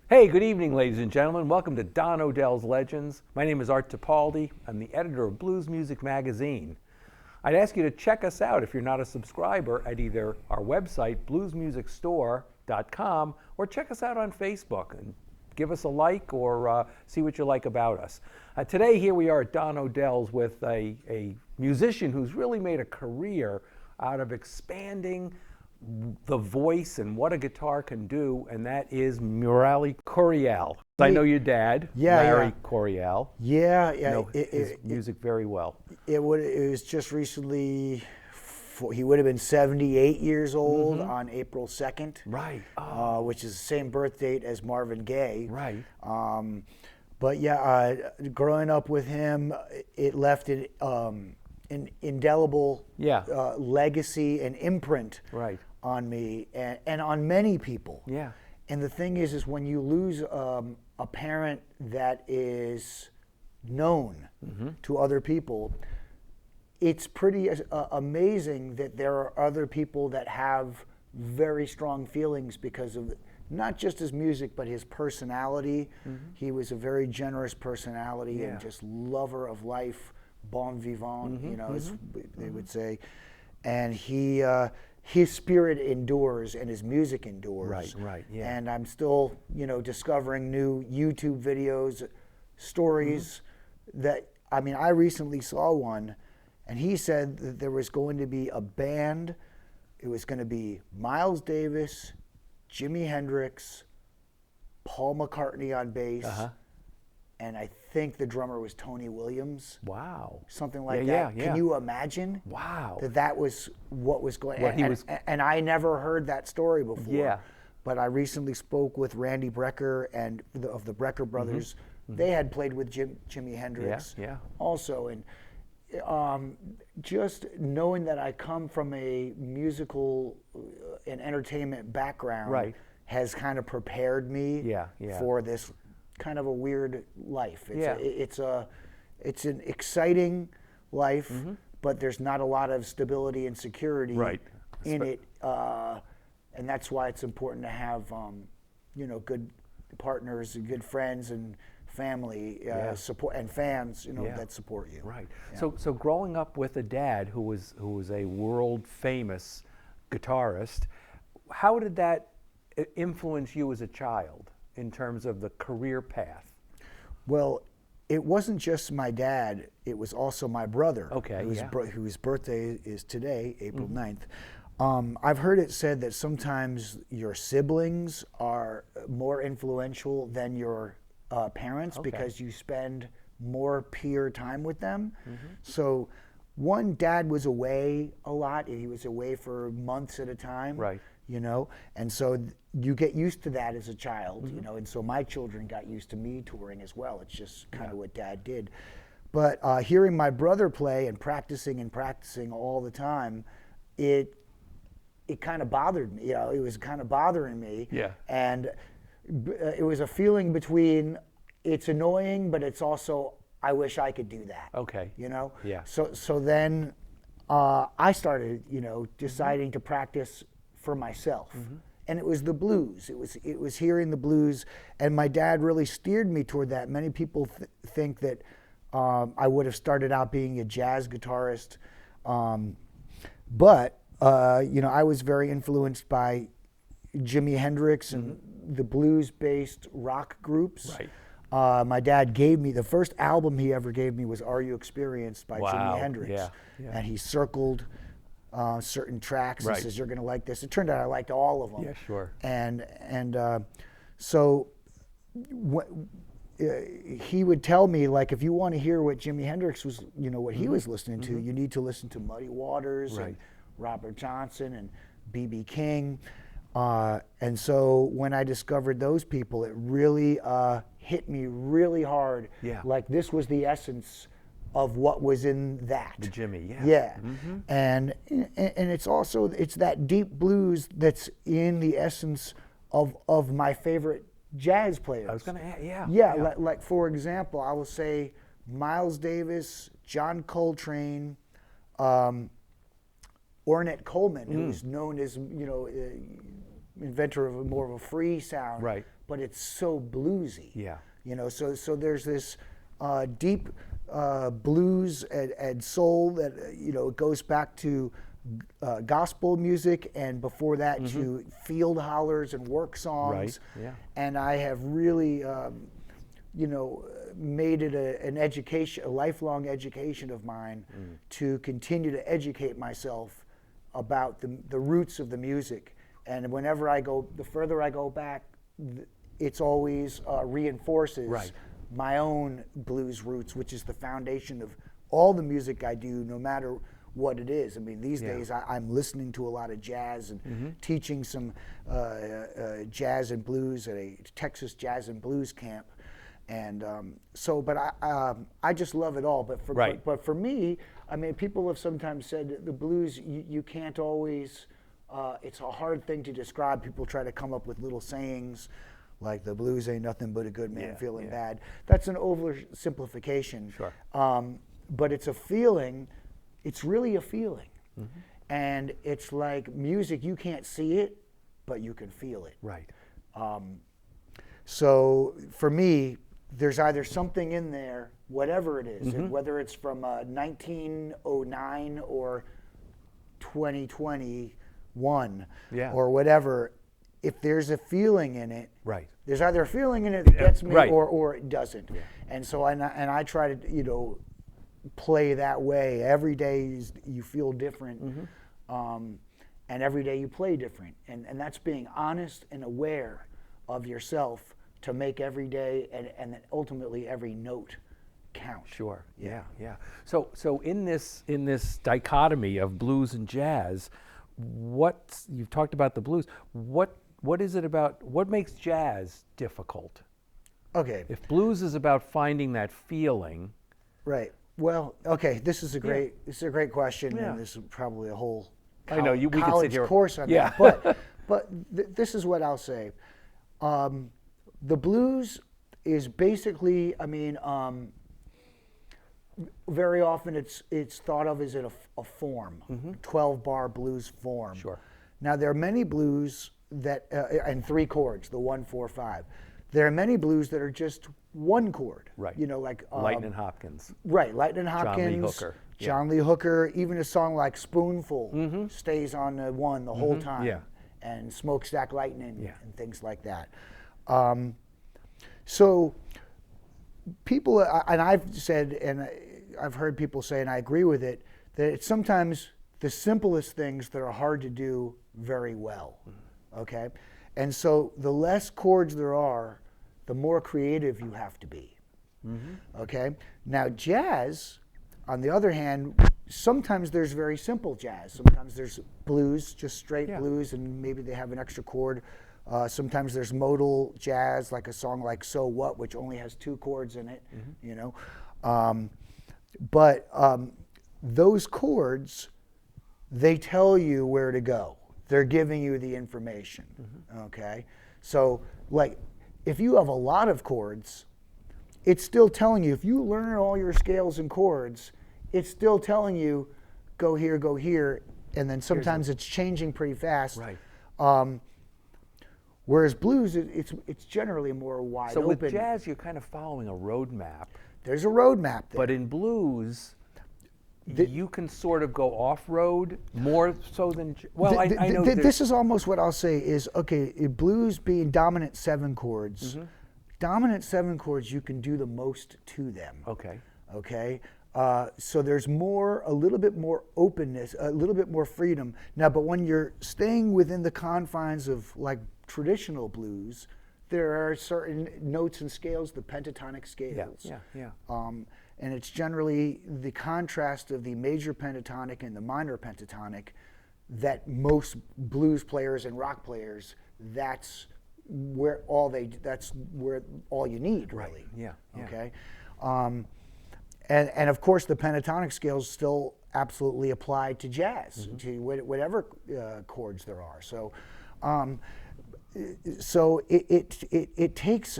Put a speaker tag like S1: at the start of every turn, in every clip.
S1: Hey, good evening, ladies and gentlemen. Welcome to Don Odells Legends. My name is Art Tipaldi. I'm the editor of Blues Music Magazine. I'd ask you to check us out if you're not a subscriber at either our website, bluesmusicstore.com, or check us out on Facebook and give us a like or see what you like about us. Today, here we are at Don Odells with a musician who's really made a career out of expanding the voice and what a guitar can do, and that is Murali Coryell. I know your dad, Larry Coryell.
S2: Yeah,
S1: You know his music very well.
S2: It was just recently. He would have been 78 years old on April 2nd,
S1: Right.
S2: which is the same birth date as Marvin Gaye.
S1: Right.
S2: But yeah, growing up with him, it left an indelible legacy and imprint
S1: Right.
S2: on me and on many people.
S1: Yeah.
S2: And the thing is when you lose a parent that is known to other people, it's pretty amazing that there are other people that have very strong feelings because of not just his music, but his personality. He was a very generous personality and just lover of life, bon vivant, you know, as they would say. And his spirit endures and his music endures.
S1: Right, right, yeah.
S2: And I'm still, discovering new YouTube videos, stories that, I recently saw one, and he said that there was going to be a band. It was going to be Miles Davis, Jimi Hendrix, Paul McCartney on bass, and I think the drummer was Tony Williams.
S1: Wow.
S2: Something like
S1: Yeah,
S2: that.
S1: yeah.
S2: Can you imagine?
S1: Wow.
S2: That was what was going on. And I never heard that story before.
S1: Yeah.
S2: But I recently spoke with Randy Brecker and of the Brecker brothers. They had played with Jimi Hendrix also. And just knowing that I come from a musical and entertainment background has kind of prepared me for this kind of a weird life. It's an exciting life, but there's not a lot of stability and security in it, and that's why it's important to have good partners and good friends and family support and fans that support you.
S1: Right. Yeah. So growing up with a dad who was a world famous guitarist, how did that influence you as a child in terms of the career path?
S2: Well, it wasn't just my dad, it was also my brother, whose birthday is today, April 9th. I've heard it said that sometimes your siblings are more influential than your parents because you spend more peer time with them. So one, dad was away a lot. He was away for months at a time. Right. And so you get used to that as a child, and so my children got used to me touring as well. It's just kind of what dad did. But hearing my brother play and practicing all the time, it kind of bothered me. It was kind of bothering me. Yeah. And it was a feeling between it's annoying, but it's also I wish I could do that. Okay. Yeah. So then I started, deciding to practice for myself. And it was the blues. It was hearing the blues, and my dad really steered me toward that. Many people think that I would have started out being a jazz guitarist, but I was very influenced by Jimi Hendrix and the blues-based rock groups. Right. My dad gave me the first album he ever gave me was "Are You Experienced" by Jimi Hendrix, and he circled certain tracks and says, "You're going to like this." It turned out I liked all of them. Yeah, sure. And so he would tell me, like, if you want to hear what Jimi Hendrix was, what he was listening to, you need to listen to Muddy Waters and Robert Johnson and B.B. King. And so when I discovered those people, it really hit me really hard. Yeah. Like this was the essence of what was in that.
S1: The Jimmy,
S2: and it's also that deep blues that's in the essence of my favorite jazz players.
S1: I was going to add,
S2: like for example, I will say Miles Davis, John Coltrane, Ornette Coleman, who's known as inventor of more of a free sound. Right. but it's so bluesy.
S1: Yeah.
S2: You know, so there's this deep blues and soul that, you know, goes back to gospel music, and before that to field hollers and work songs.
S1: Right. Yeah.
S2: And I have really, you know, made it an education, a lifelong education of mine to continue to educate myself about the roots of the music. And whenever I go, the further I go back, it's always reinforces my own blues roots, which is the foundation of all the music I do, no matter what it is. I mean, these days I'm listening to a lot of jazz and teaching some jazz and blues at a Texas jazz and blues camp. And but I just love it all. But for me, I mean, people have sometimes said the blues, you can't always, it's a hard thing to describe. People try to come up with little sayings like the blues ain't nothing but a good man feeling bad. That's an oversimplification.
S1: Sure.
S2: But it's a feeling, it's really a feeling. And it's like music, you can't see it, but you can feel it.
S1: Right.
S2: So for me, there's either something in there, whatever it is, and whether it's from 1909 or 2021 or whatever, if there's a feeling in it, there's either a feeling in it that gets me or it doesn't. And so I try to, you know, play that way. Every day you feel different, and every day you play different. And that's being honest and aware of yourself to make every day and then ultimately every note count.
S1: Sure. Yeah. So in this dichotomy of blues and jazz, you've talked about the blues. What is it about? What makes jazz difficult?
S2: Okay.
S1: If blues is about finding that feeling,
S2: right. Well, okay. This is a great question, and this is probably a whole
S1: I know we could sit
S2: college
S1: here.
S2: course on that. But this is what I'll say. The blues is basically, I mean, very often it's thought of as a form, 12-bar blues form.
S1: Sure.
S2: Now there are many blues that and 3 chords, the 1, 4, 5. There are many blues that are just 1 chord.
S1: Right.
S2: You know, like
S1: Lightnin' Hopkins.
S2: Right, Lightnin' Hopkins. John Lee Hooker. Even a song like Spoonful stays on the 1 the whole time.
S1: Yeah.
S2: And Smokestack Lightning and things like that. So people, and I've said, and I've heard people say, and I agree with it, that it's sometimes the simplest things that are hard to do very well, okay? And so the less chords there are, the more creative you have to be, okay? Now jazz, on the other hand, sometimes there's very simple jazz. Sometimes there's blues, just straight blues, and maybe they have an extra chord. Sometimes there's modal jazz, like a song like So What, which only has 2 chords in it, you know. But those chords, they tell you where to go. They're giving you the information, okay? So, like, if you have a lot of chords, it's still telling you, if you learn all your scales and chords, it's still telling you, go here, and then sometimes it's changing pretty fast.
S1: Right.
S2: Whereas blues, it's generally more wide open.
S1: So with jazz, you're kind of following a roadmap.
S2: There's a roadmap there.
S1: But in blues, you can sort of go off-road more so than... Well, I know
S2: this is almost what I'll say is, okay, blues being dominant 7 chords, dominant 7 chords, you can do the most to them.
S1: Okay.
S2: Okay? So there's a little bit more openness, a little bit more freedom. Now, but when you're staying within the confines of like traditional blues, there are certain notes and scales, the pentatonic scales.
S1: Yeah.
S2: And it's generally the contrast of the major pentatonic and the minor pentatonic that most blues players and rock players, that's where all you need, really.
S1: Yeah.
S2: Okay? And of course, the pentatonic scales still absolutely apply to jazz, to whatever chords there are. So, it takes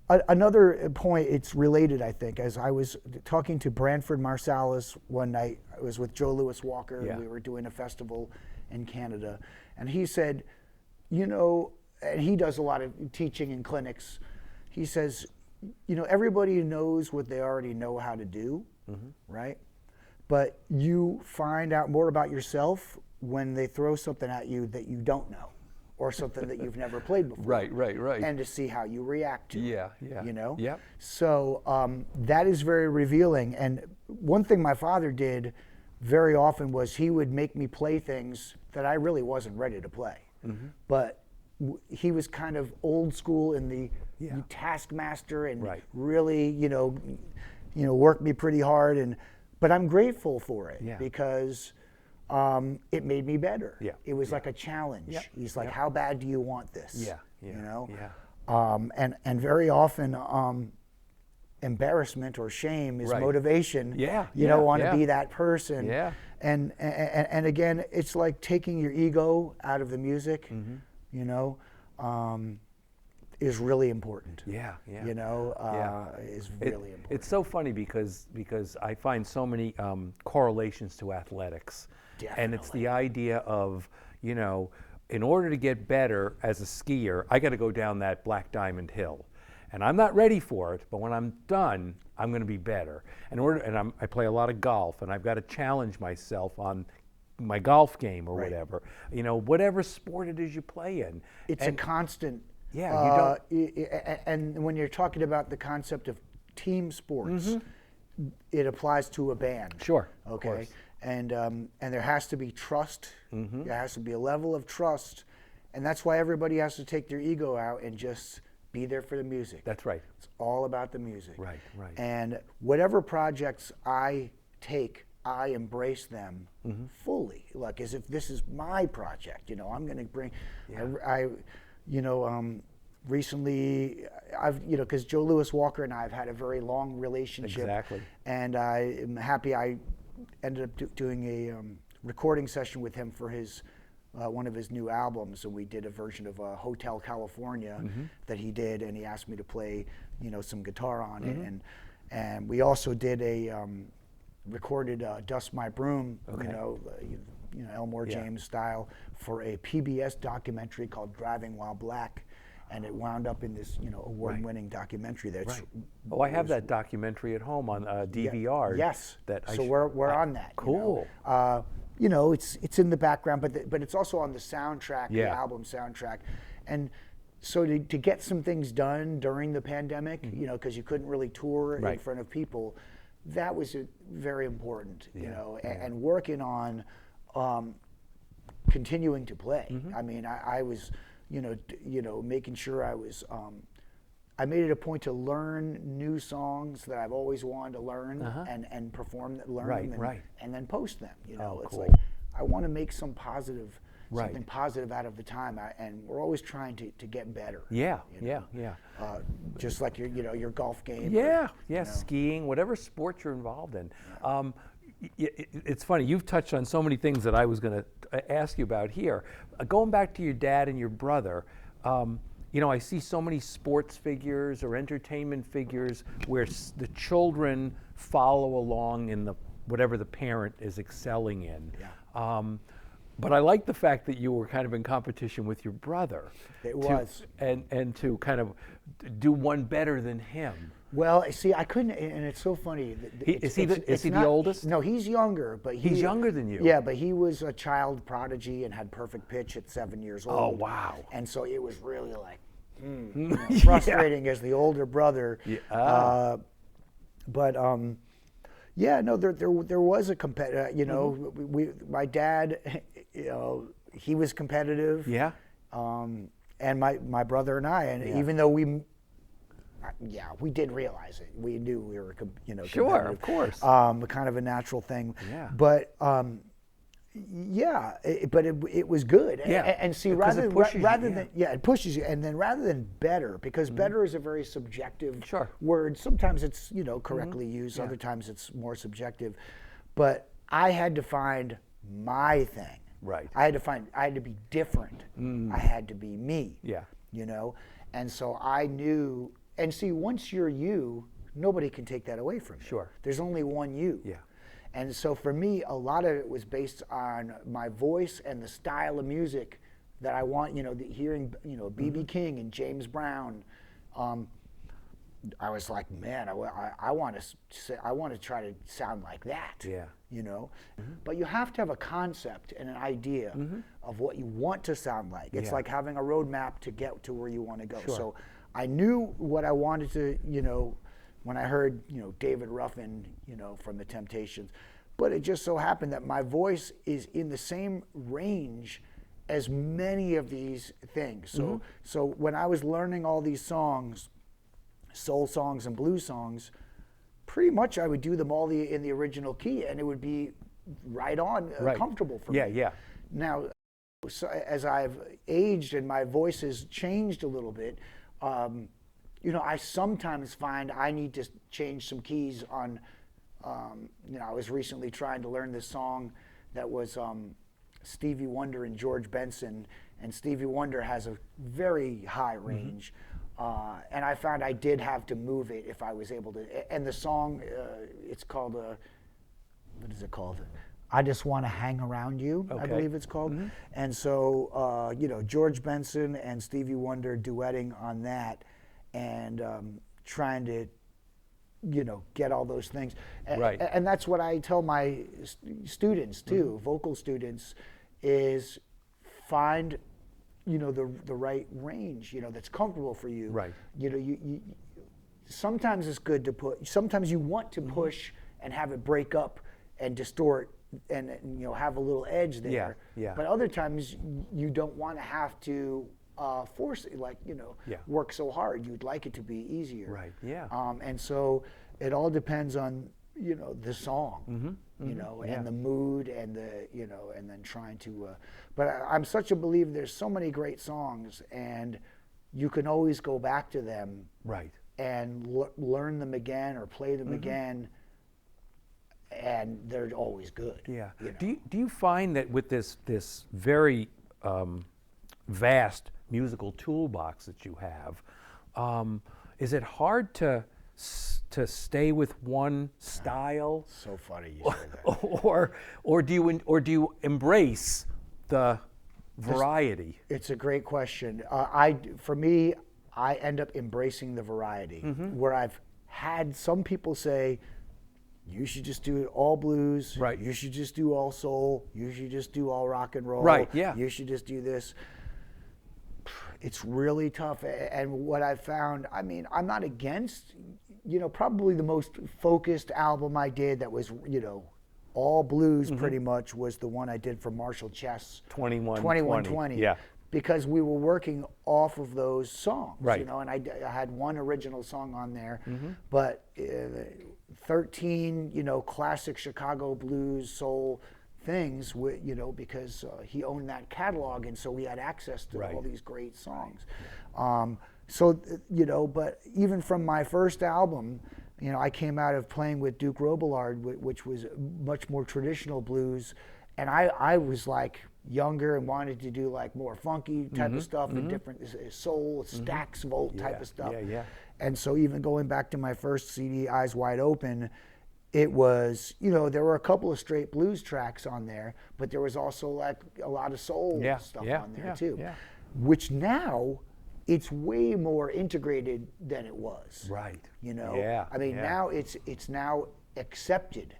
S2: another point. It's related, I think. As I was talking to Branford Marsalis one night, I was with Joe Louis Walker, and we were doing a festival in Canada, and he said, you know, and he does a lot of teaching in clinics. He says, everybody knows what they already know how to do, right? But you find out more about yourself when they throw something at you that you don't know, or something that you've never played before.
S1: Right.
S2: And to see how you react to it.
S1: Yeah. Yep.
S2: So that is very revealing. And one thing my father did very often was he would make me play things that I really wasn't ready to play. But he was kind of old school in the taskmaster and really, worked me pretty hard. But I'm grateful for it because it made me better.
S1: Yeah.
S2: It was like a challenge.
S1: Yep.
S2: He's like, how bad do you want this?
S1: Yeah.
S2: And very often embarrassment or shame is motivation. You don't want to be that person.
S1: Yeah.
S2: And again, it's like taking your ego out of the music, is really important.
S1: Yeah.
S2: Is really important.
S1: It's so funny because I find so many correlations to athletics.
S2: Definitely.
S1: And it's the idea of, in order to get better as a skier, I got to go down that Black Diamond Hill. And I'm not ready for it, but when I'm done, I'm going to be better. I play a lot of golf, and I've got to challenge myself on my golf game or whatever. Whatever sport it is you play in.
S2: It's a constant.
S1: Yeah, you don't.
S2: And when you're talking about the concept of team sports, it applies to a band.
S1: Sure.
S2: Okay. And there has to be trust. There has to be a level of trust, and that's why everybody has to take their ego out and just be there for the music.
S1: That's right.
S2: It's all about the music.
S1: Right.
S2: And whatever projects I take, I embrace them fully, like as if this is my project. I'm going to bring. Recently, because Joe Louis Walker and I have had a very long relationship.
S1: Exactly.
S2: And I am happy I ended up doing a recording session with him for his one of his new albums, and we did a version of Hotel California that he did, and he asked me to play, some guitar on it, and we also did a recorded Dust My Broom, Elmore James style, for a PBS documentary called Driving While Black. And it wound up in this, award-winning documentary. That's
S1: I have that documentary at home on DVR.
S2: Yes.
S1: That
S2: we're on that.
S1: Cool.
S2: It's in the background, but it's also on the soundtrack, the album soundtrack, and so to get some things done during the pandemic, because you couldn't really tour in front of people, that was very important. And working on continuing to play. I mean, I was. Making sure I was, I made it a point to learn new songs that I've always wanted to learn and perform, learn them, and then post them. It's like I want to make something positive out of the time, and we're always trying to get better.
S1: Yeah.
S2: Just like your golf game.
S1: Skiing, whatever sport you're involved in. It's funny, you've touched on so many things that I was going to ask you about here. Going back to your dad and your brother, I see so many sports figures or entertainment figures where the children follow along in whatever the parent is excelling in. But I like the fact that you were kind of in competition with your brother.
S2: It was.
S1: And to kind of do one better than him.
S2: Well, see, I couldn't, and it's so funny.
S1: Is he the oldest?
S2: No, he's younger, but
S1: he's younger than you.
S2: Yeah, but he was a child prodigy and had perfect pitch at 7 years old.
S1: Oh, wow!
S2: And so it was really like frustrating as the older brother. But there was a competitor. My dad, he was competitive.
S1: Yeah.
S2: And my brother and I, even though we did realize it. We knew we were,
S1: sure, of course,
S2: kind of a natural thing.
S1: Yeah.
S2: But it was good.
S1: Yeah.
S2: And see, it pushes you, and then rather than better, because better is a very subjective word. Sometimes it's correctly used. Other times it's more subjective. But I had to find my thing.
S1: Right.
S2: I had to be different. I had to be me.
S1: Yeah.
S2: And so I knew. And see, once you're you, nobody can take that away from you.
S1: Sure.
S2: There's only one you.
S1: Yeah.
S2: And so for me, a lot of it was based on my voice and the style of music that I want, hearing, B.B. King and James Brown. I was like, man, I want to try to sound like that.
S1: Yeah.
S2: But you have to have a concept and an idea of what you want to sound like. It's like having a roadmap to get to where you want to go.
S1: Sure.
S2: So I knew what I wanted to, when I heard, David Ruffin, from the Temptations, but it just so happened that my voice is in the same range as many of these things. So when I was learning all these songs, soul songs and blues songs, pretty much I would do them all in the original key, and it would be right on, comfortable for me.
S1: Yeah.
S2: Now, so as I've aged and my voice has changed a little bit, I sometimes find I need to change some keys on. I was recently trying to learn this song that was Stevie Wonder and George Benson, and Stevie Wonder has a very high range. And I found I did have to move it if I was able to. And the song, it's called, what is it called? I Just Want to Hang Around You, I believe it's called. And so, George Benson and Stevie Wonder duetting on that and trying to, get all those things.
S1: Right.
S2: And that's what I tell my students too, vocal students, is find the right range, that's comfortable for you.
S1: Right.
S2: You sometimes it's good to sometimes you want to push and have it break up and distort and have a little edge there.
S1: Yeah.
S2: But other times you don't want to have to force it, work so hard. You'd like it to be easier.
S1: Right. Yeah.
S2: And so it all depends on the song, and the mood and the and then trying to. But I'm such a believer. There's so many great songs, and you can always go back to them.
S1: Right.
S2: And learn them again or play them again, and they're always good.
S1: Yeah. Do you find that with this very vast musical toolbox that you have, is it hard to stay with one style?
S2: So funny you say
S1: that. Or do you embrace the variety?
S2: It's a great question. For me, I end up embracing the variety, where I've had some people say, you should just do it all blues.
S1: Right.
S2: You should just do all soul. You should just do all rock and roll.
S1: Right. Yeah.
S2: You should just do this. It's really tough. And what I found, I'm not against, probably the most focused album I did that was, all blues pretty much was the one I did for Marshall Chess. 2120.
S1: Yeah.
S2: Because we were working off of those songs,
S1: right.
S2: And I had one original song on there, but 13, classic Chicago blues, soul things, because he owned that catalog, and so we had access to all these great songs. But even from my first album, I came out of playing with Duke Robillard, which was much more traditional blues, and I was like younger and wanted to do like more funky type of stuff and different soul, Stax Volt type of stuff.
S1: Yeah.
S2: And so even going back to my first CD, Eyes Wide Open, it was, there were a couple of straight blues tracks on there, but there was also like a lot of soul stuff on there too, which now it's way more integrated than it was.
S1: Right.
S2: Now it's now accepted.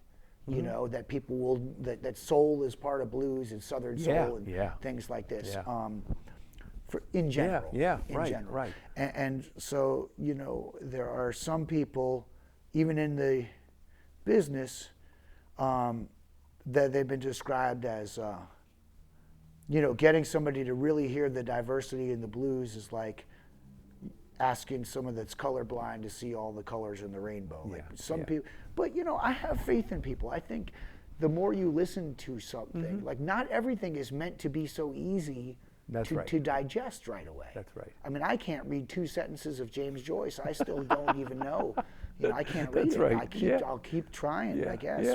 S2: That people will that soul is part of blues and Southern soul and things like this. In general.
S1: Right.
S2: And so there are some people, even in the business, that they've been described as, getting somebody to really hear the diversity in the blues is like asking someone that's colorblind to see all the colors in the rainbow. People, but I have faith in people. I think the more you listen to something, like not everything is meant to be so easy to digest right away.
S1: That's right.
S2: I can't read 2 sentences of James Joyce. I still don't even know. I can't read
S1: That's
S2: it.
S1: Right.
S2: I'll keep trying, I guess.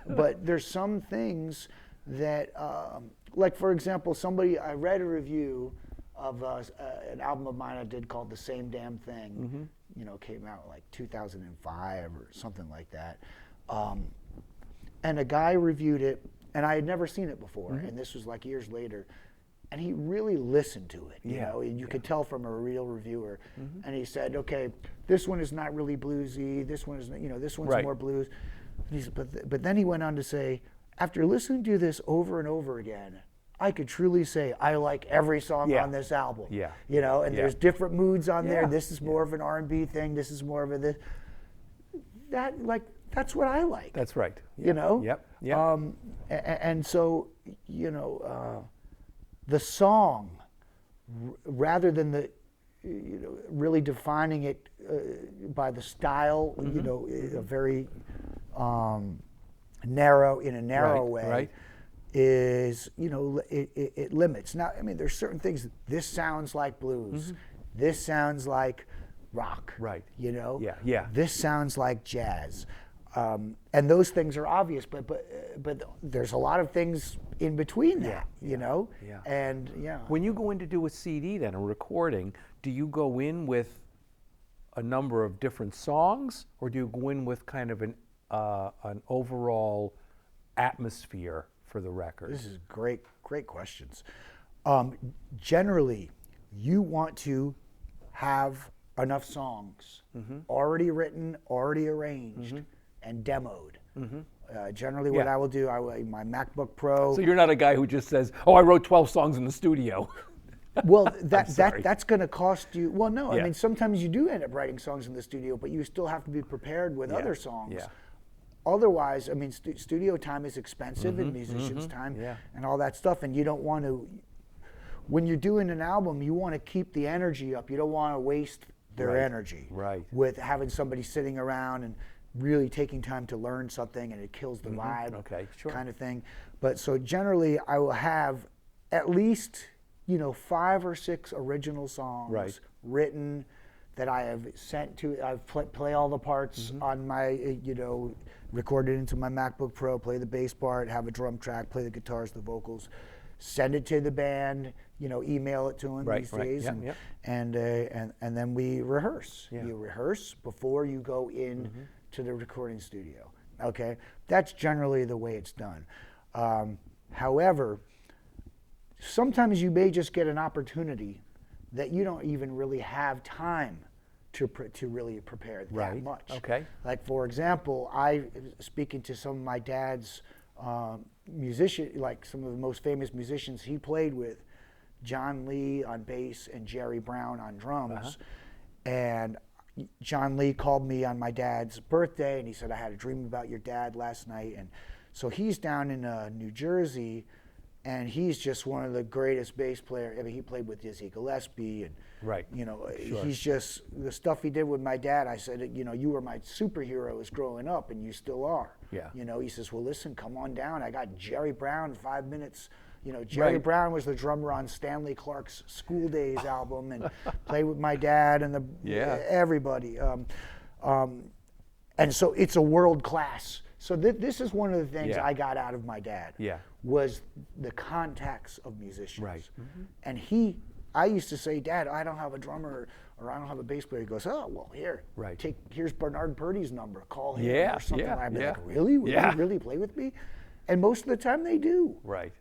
S2: But there's some things that, like for example, I read a review of an album of mine I did called The Same Damn Thing. Came out like 2005 or something like that. And a guy reviewed it, and I had never seen it before, and this was like years later. and he really listened to it, you
S1: Yeah,
S2: know, and you
S1: yeah.
S2: could tell from a real reviewer. And he said, okay, this one is not really bluesy. This one is, you know, this one's
S1: Right.
S2: more blues. And he said, but then he went on to say, after listening to this over and over again, I could truly say I like every song
S1: Yeah.
S2: on this album.
S1: Yeah.
S2: You know, and
S1: Yeah.
S2: there's different moods on there.
S1: Yeah.
S2: This is more of an R&B thing. This is more of a this. That's what I like.
S1: That's right.
S2: You know?
S1: Yep. Yep.
S2: And so, you know, the song, rather than the, you know, really defining it by the style, you know, a very narrow way,
S1: right.
S2: is, you know, it limits. Now, I mean, there's certain things. This sounds like blues. This sounds like rock.
S1: Right.
S2: You know.
S1: Yeah. Yeah.
S2: This sounds like jazz. And those things are obvious, but there's a lot of things in between that, you know?
S1: Yeah.
S2: And
S1: When you go in to do a CD then, a recording, do you go in with a number of different songs, or do you go in with kind of an overall atmosphere for the record?
S2: This is great questions. Generally, you want to have enough songs already written, already arranged, and demoed. Generally, what I will do, my MacBook Pro.
S1: So you're not a guy who just says, "Oh, I wrote 12 songs in the studio."
S2: Well, that's going to cost you. Well, no, I
S1: Yeah.
S2: mean, sometimes you do end up writing songs in the studio, but you still have to be prepared with other songs.
S1: Yeah.
S2: Otherwise, I mean, studio time is expensive, and musicians' time,
S1: Yeah.
S2: and all that stuff, and you don't want to. When you're doing an album, you want to keep the energy up. You don't want to waste their
S1: Right.
S2: energy with having somebody sitting around and really taking time to learn something, and it kills the vibe,
S1: Okay, sure.
S2: kind of thing. But so generally, I will have at least, you know, 5 or 6 original songs written that I have sent to. I've play all the parts on my, you know, recorded into my MacBook Pro. Play the bass part, have a drum track, play the guitars, the vocals, send it to the band. You know, email it to them these days,
S1: Yep.
S2: and then we rehearse.
S1: Yeah.
S2: You rehearse before you go in to the recording studio. Okay, that's generally the way it's done. However, sometimes you may just get an opportunity that you don't even really have time to really prepare that much.
S1: Okay.
S2: Like, for example, speaking to some of my dad's musician, like some of the most famous musicians he played with, John Lee on bass and Jerry Brown on drums. And John Lee called me on my dad's birthday, and he said, I had a dream about your dad last night. And so he's down in New Jersey, and he's just one of the greatest bass players. I mean, he played with Dizzy Gillespie, and you know, he's just, the stuff he did with my dad. I said, you know, you were my superhero as growing up, and you still are.
S1: Yeah.
S2: You know, he says, well, listen, come on down. I got Jerry Brown, 5 minutes. You know, Jerry Brown was the drummer on Stanley Clark's School Days album, and played with my dad and everybody. And so it's a world class. So this is one of the things I got out of my dad. Was the contacts of musicians. And I used to say, Dad, I don't have a drummer or I don't have a bass player. He goes, oh, well, here's Bernard Purdy's number. Call him or something. I'd be like, really? Will you really play with me? And most of the time they do.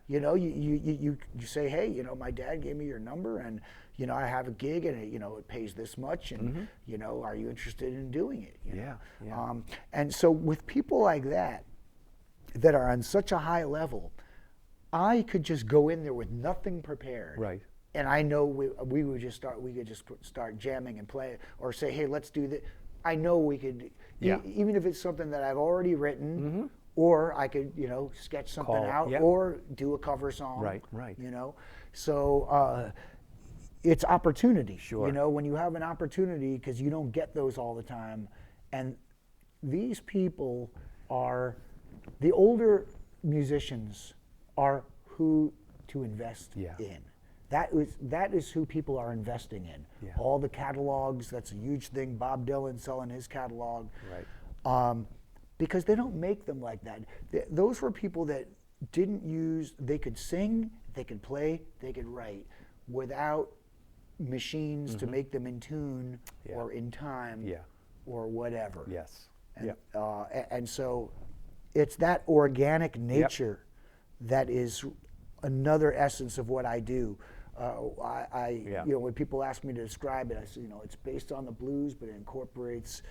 S2: You know, you say, hey, you know, my dad gave me your number, and you know, I have a gig, and you know, it pays this much, and you know, are you interested in doing it? You know? And so with people like that are on such a high level, I could just go in there with nothing prepared. And I know we would just start. We could just start jamming and play, or say, hey, let's do this. I know we could, even if it's something that I've already written. Or I could, you know, sketch something out, or do a cover song. You know, so it's opportunity. You know, when you have an opportunity, because you don't get those all the time, and these people are, the older musicians are who to invest in. That is who people are investing in. All the catalogs, that's a huge thing. Bob Dylan selling his catalog. Because they don't make them like that. Those were people that they could sing, they could play, they could write without machines to make them in tune or in time or whatever. And so it's that organic nature that is another essence of what I do. When people ask me to describe it, I say, it's based on the blues, but it incorporates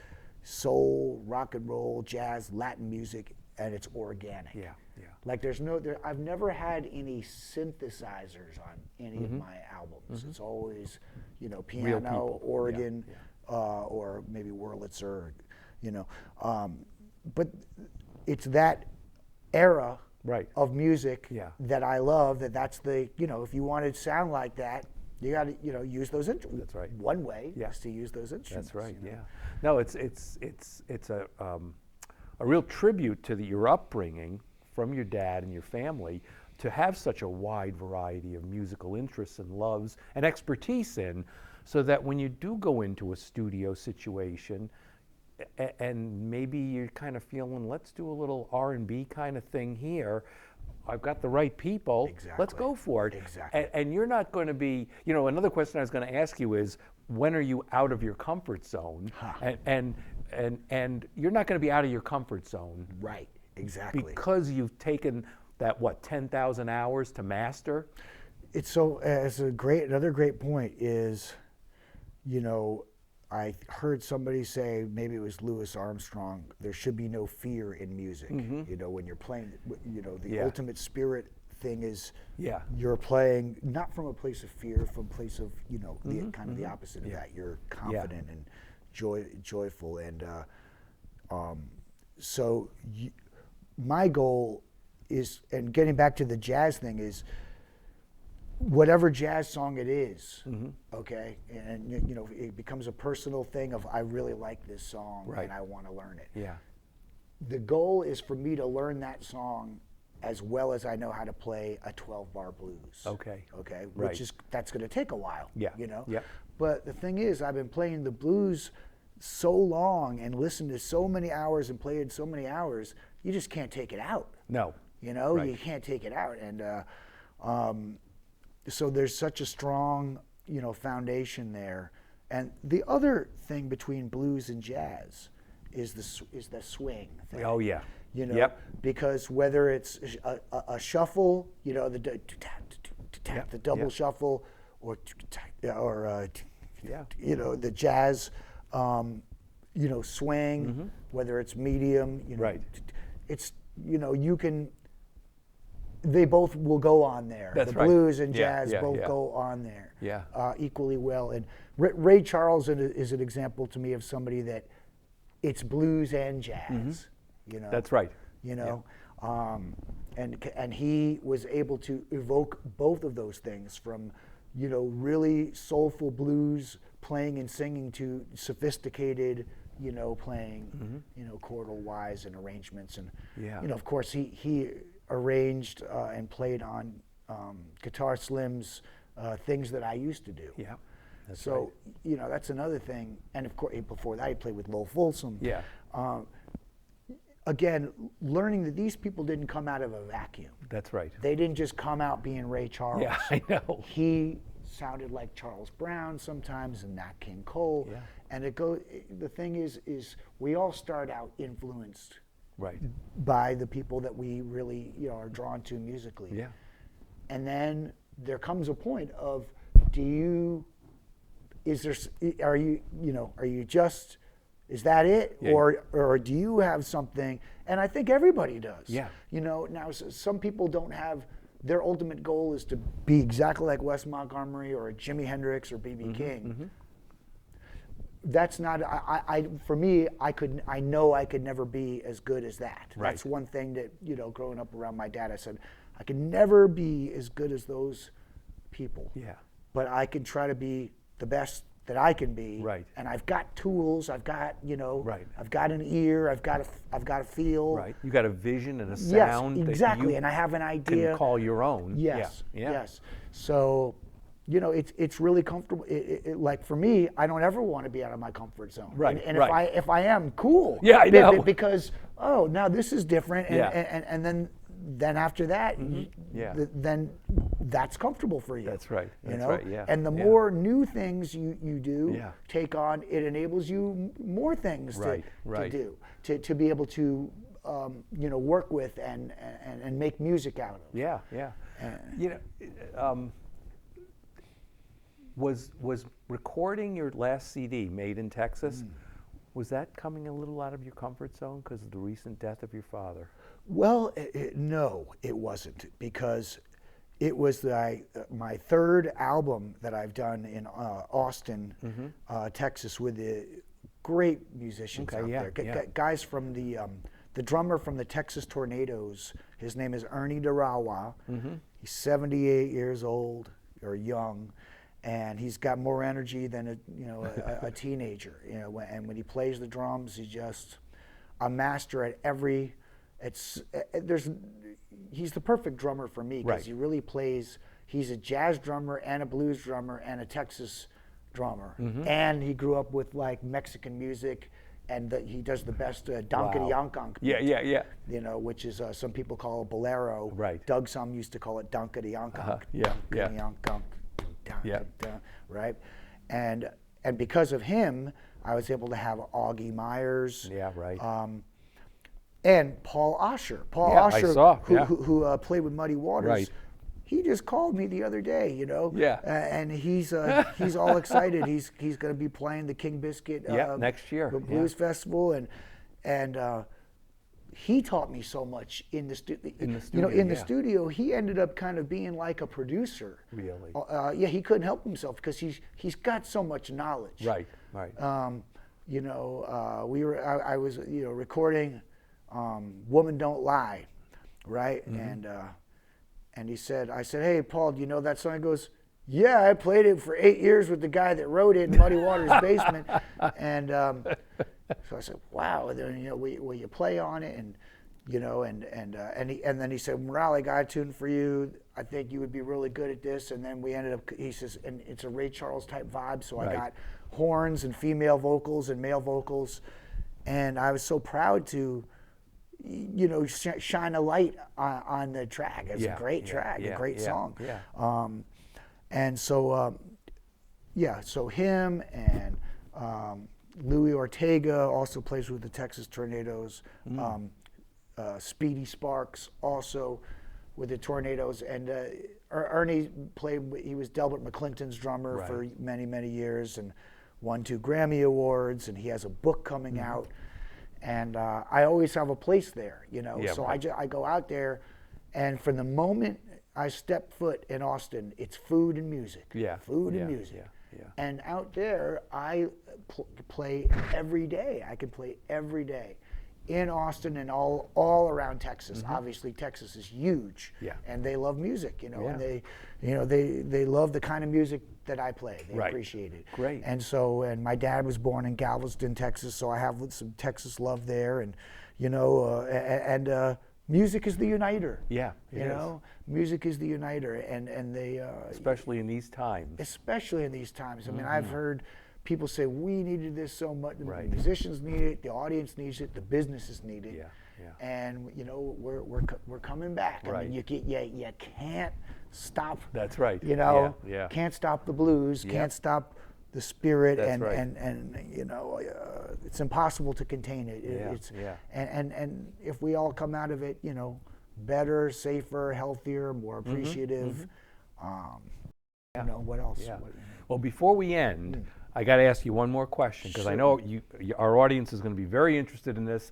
S2: soul, rock and roll, jazz, Latin music, and it's organic.
S1: Yeah.
S2: Like I've never had any synthesizers on any of my albums. It's always, piano, organ, or maybe Wurlitzer, but it's that era of music that I love. That's the, if you want to sound like that, you got to use those instruments.
S1: That's right.
S2: One way is to use those instruments.
S1: That's right. Yeah. No, it's a real tribute to your upbringing from your dad and your family to have such a wide variety of musical interests and loves and expertise in, so that when you do go into a studio situation and maybe you're kind of feeling, let's do a little R&B kind of thing here, I've got the right people, let's go for it.
S2: Exactly.
S1: And you're not going to be, another question I was going to ask you is, when are you out of your comfort zone? And you're not going to be out of your comfort zone.
S2: Right, exactly.
S1: Because you've taken that, 10,000 hours to master?
S2: It's so, another great point is, I heard somebody say, maybe it was Louis Armstrong, there should be no fear in music. When you're playing, the ultimate spirit thing is you're playing not from a place of fear, from a place of, the kind of the opposite of that. You're confident and joyful. And my goal is, and getting back to the jazz thing, is whatever jazz song it is, okay, and it becomes a personal thing of, I really like this song and I want to learn it.
S1: Yeah.
S2: The goal is for me to learn that song as well as I know how to play a 12-bar blues. Okay. Which is, that's going to take a while.
S1: Yeah.
S2: But the thing is, I've been playing the blues so long and listened to so many hours and played so many hours, you just can't take it out.
S1: No.
S2: You can't take it out. And so there's such a strong, foundation there. And the other thing between blues and jazz is the swing thing.
S1: Oh yeah.
S2: Because whether it's a shuffle, the double shuffle, or the jazz, swing, whether it's medium, it's you can. They both will go on there.
S1: That's
S2: the
S1: right.
S2: blues and jazz both go on there equally well. And Ray Charles is an example to me of somebody that it's blues and jazz.
S1: That's right.
S2: And he was able to evoke both of those things, from really soulful blues playing and singing to sophisticated playing chordal wise and arrangements. And of course he arranged and played on Guitar Slim's things that I used to do.
S1: Yeah. That's
S2: that's another thing. And of course, before that, he played with Lowell Fulsom.
S1: Yeah.
S2: Again, learning that these people didn't come out of a vacuum.
S1: That's right.
S2: They didn't just come out being Ray Charles.
S1: Yeah, I know.
S2: He sounded like Charles Brown sometimes, and Nat King Cole.
S1: Yeah.
S2: And the thing is we all start out influenced
S1: by
S2: the people that we really are drawn to musically.
S1: Yeah.
S2: And then there comes a point of, is that it?
S1: Yeah.
S2: Or do you have something? And I think everybody does.
S1: Yeah.
S2: Now some people don't have, their ultimate goal is to be exactly like Wes Montgomery or Jimi Hendrix or B.B. King. That's not, for me, I know I could never be as good as that.
S1: Right.
S2: That's one thing that, growing up around my dad, I said, I can never be as good as those people.
S1: Yeah.
S2: But I can try to be the best that I can be.
S1: Right.
S2: And I've got tools, I've got,
S1: Right.
S2: I've got an ear, I've got a feel.
S1: Right. You got a vision and a sound.
S2: Yes, exactly.
S1: That you
S2: and I have an idea.
S1: can call your own.
S2: Yes.
S1: Yeah.
S2: Yes. So, it's really comfortable. Like for me, I don't ever want to be out of my comfort zone.
S1: Right.
S2: And if I am, cool.
S1: Yeah, I know.
S2: Because now this is different. And then after that, then that's comfortable for you.
S1: That's right. That's right. Yeah.
S2: And the more new things you do take on, it enables you more things to do, to be able to work with and make music out of.
S1: Yeah. Yeah. You know, was recording your last CD, Made in Texas, was that coming a little out of your comfort zone because of the recent death of your father?
S2: Well, no, it wasn't, because it was my third album that I've done in Austin, Texas, with the great musicians out there. Guys from the drummer from the Texas Tornadoes. His name is Ernie Darawa. He's 78 years old, or young, and he's got more energy than a teenager. And when he plays the drums, he's just a master at every. He's the perfect drummer for me, because he really plays. He's a jazz drummer and a blues drummer and a Texas drummer, and he grew up with like Mexican music, and he does the best donkady-yonk-onk. Which is some people call it bolero.
S1: Right.
S2: Doug Sum used to call it donkady-yonk-onk. Right. And because of him, I was able to have Augie Myers. And Paul Osher. Who played with Muddy Waters.
S1: Right.
S2: He just called me the other day, and he's all excited. He's going to be playing the King Biscuit
S1: next year
S2: Blues Festival, and he taught me so much in the studio. In the studio, he ended up kind of being like a producer.
S1: Really?
S2: He couldn't help himself because he's got so much knowledge.
S1: Right.
S2: I was recording "Woman Don't Lie," right, and I said, "Hey, Paul, do you know that song?" He goes, "Yeah, I played it for 8 years with the guy that wrote it in Muddy Waters' basement." And so I said, "Wow." And then, will you play on it? And and then he said, "Murali, I got a tune for you. I think you would be really good at this." And then we ended up. He says, and it's a Ray Charles type vibe. So I got horns and female vocals and male vocals, and I was so proud to. Shine a light on the track. It's a great track, a great song. And so, so him and Louis Ortega also plays with the Texas Tornadoes. Speedy Sparks also with the Tornadoes. And Ernie he was Delbert McClinton's drummer for many, many years, and won 2 Grammy Awards, and he has a book coming out. And I always have a place there, so I go out there, and from the moment I step foot in Austin, it's food and music. Food and music. And out there, I play every day. I can play every day in Austin and all around Texas. Obviously, Texas is huge, and they love music, and they love the kind of music that I play. They appreciate it.
S1: Great.
S2: And so, and my dad was born in Galveston, Texas, so I have some Texas love there, and music is the uniter. Music is the uniter, and they
S1: especially in these times.
S2: Especially in these times. I mean, I've heard people say we needed this so much. The musicians need it, the audience needs it, the businesses need it. And we're coming back. I mean, you can't stop.
S1: That's right.
S2: Can't stop the blues. Can't stop the spirit.
S1: That's
S2: and it's impossible to contain it. And if we all come out of it, better, safer, healthier, more appreciative. What else?
S1: Well, before we end, I got to ask you one more question, because I know our audience is going to be very interested in this.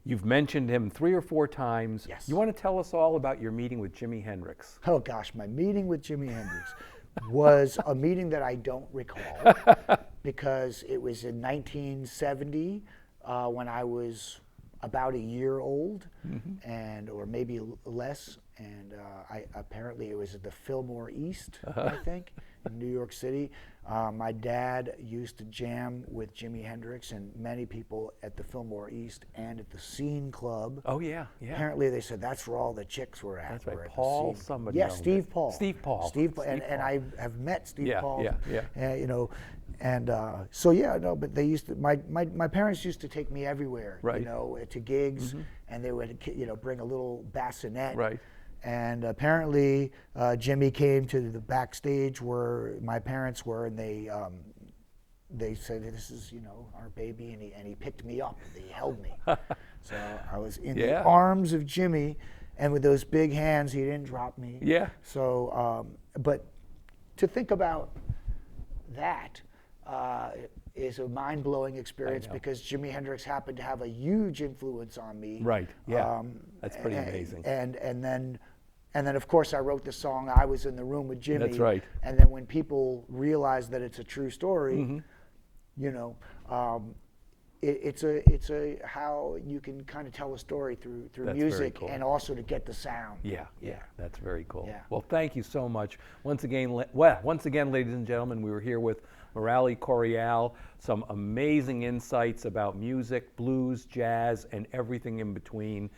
S1: You've mentioned him 3 or 4 times.
S2: Yes.
S1: You want to tell us all about your meeting with Jimi Hendrix?
S2: Oh gosh, my meeting with Jimi Hendrix was a meeting that I don't recall, because it was in 1970 when I was about a year old, or maybe less, and apparently it was at the Fillmore East, I think, in New York City. My dad used to jam with Jimi Hendrix and many people at the Fillmore East and at the Scene Club.
S1: Oh yeah.
S2: Apparently they said that's where all the chicks were at.
S1: That's right.
S2: At
S1: Paul,
S2: the
S1: somebody.
S2: Yeah, Steve Paul.
S1: Steve Paul.
S2: And I have met Steve Paul.
S1: Yeah.
S2: But they used to. My parents used to take me everywhere. To gigs, and they would bring a little bassinet.
S1: Right.
S2: And apparently, Jimmy came to the backstage where my parents were, and they said, "This is, our baby," and he picked me up. He held me, so I was in the arms of Jimmy, And with those big hands, he didn't drop me.
S1: Yeah.
S2: So, but to think about that is a mind-blowing experience because Jimi Hendrix happened to have a huge influence on me.
S1: Right. Yeah. That's pretty amazing.
S2: And then of course I wrote the song. I was in the room with Jimmy.
S1: That's right.
S2: And then when people realize that it's a true story, you know, it's a how you can kind of tell a story through
S1: That's
S2: music
S1: cool.
S2: and also to get the sound.
S1: Yeah, that's very cool.
S2: Yeah.
S1: Well, thank you so much. Once again, ladies and gentlemen, we were here with Murali Coryell, some amazing insights about music, blues, jazz, and everything in between.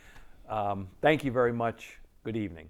S1: Thank you very much. Good evening.